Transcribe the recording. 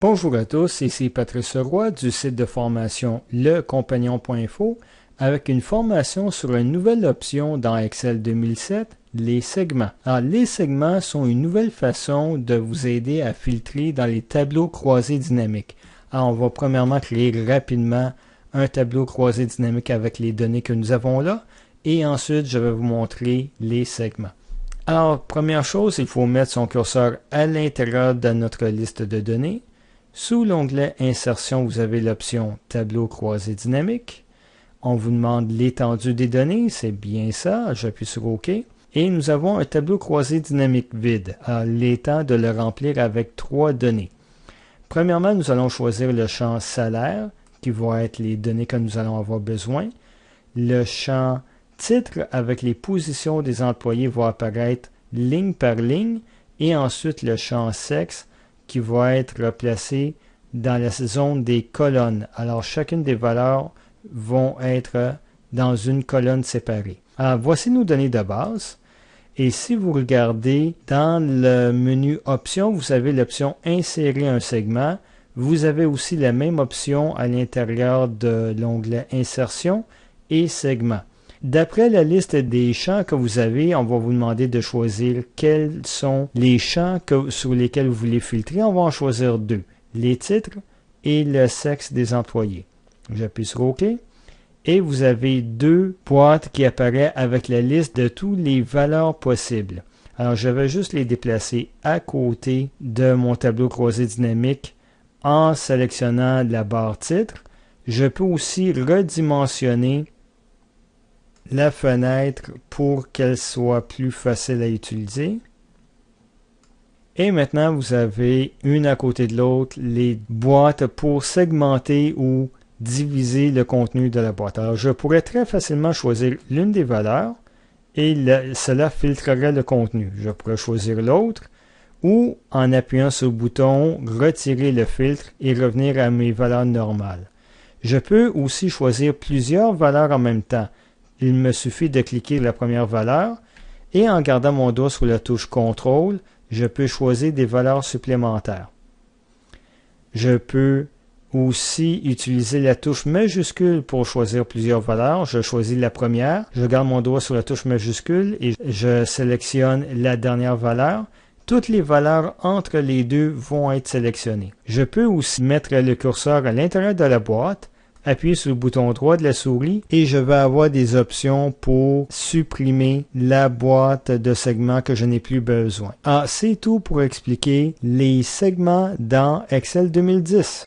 Bonjour à tous, ici Patrice Roy du site de formation lecompagnon.info avec une formation sur une nouvelle option dans Excel 2007, les segments. Alors, les segments sont une nouvelle façon de vous aider à filtrer dans les tableaux croisés dynamiques. Alors, on va premièrement créer rapidement un tableau croisé dynamique avec les données que nous avons là et ensuite je vais vous montrer les segments. Alors, première chose, il faut mettre son curseur à l'intérieur de notre liste de données. Sous l'onglet Insertion, vous avez l'option Tableau croisé dynamique. On vous demande l'étendue des données, c'est bien ça, j'appuie sur OK. Et nous avons un tableau croisé dynamique vide. Alors, il est temps de le remplir avec 3 données. Premièrement, nous allons choisir le champ Salaire, qui va être les données que nous allons avoir besoin. Le champ Titre, avec les positions des employés, va apparaître ligne par ligne. Et ensuite, le champ Sexe, qui va être placé dans la zone des colonnes. Alors, chacune des valeurs vont être dans une colonne séparée. Alors, voici nos données de base. Et si vous regardez dans le menu Options, vous avez l'option Insérer un segment. Vous avez aussi la même option à l'intérieur de l'onglet Insertion et Segments. D'après la liste des champs que vous avez, on va vous demander de choisir quels sont les champs sur lesquels vous voulez filtrer. On va en choisir 2, les titres et le sexe des employés. J'appuie sur OK. Et vous avez 2 boîtes qui apparaissent avec la liste de toutes les valeurs possibles. Alors, je vais juste les déplacer à côté de mon tableau croisé dynamique en sélectionnant la barre titre. Je peux aussi redimensionner la fenêtre pour qu'elle soit plus facile à utiliser. Et maintenant, vous avez une à côté de l'autre les boîtes pour segmenter ou diviser le contenu de la boîte. Alors, je pourrais très facilement choisir l'une des valeurs et cela filtrerait le contenu. Je pourrais choisir l'autre ou, en appuyant sur le bouton, retirer le filtre et revenir à mes valeurs normales. Je peux aussi choisir plusieurs valeurs en même temps. Il me suffit de cliquer la première valeur et en gardant mon doigt sur la touche CTRL, je peux choisir des valeurs supplémentaires. Je peux aussi utiliser la touche majuscule pour choisir plusieurs valeurs. Je choisis la première, je garde mon doigt sur la touche majuscule et je sélectionne la dernière valeur. Toutes les valeurs entre les deux vont être sélectionnées. Je peux aussi mettre le curseur à l'intérieur de la boîte, appuyer sur le bouton droit de la souris et je vais avoir des options pour supprimer la boîte de segments que je n'ai plus besoin. C'est tout pour expliquer les segments dans Excel 2010.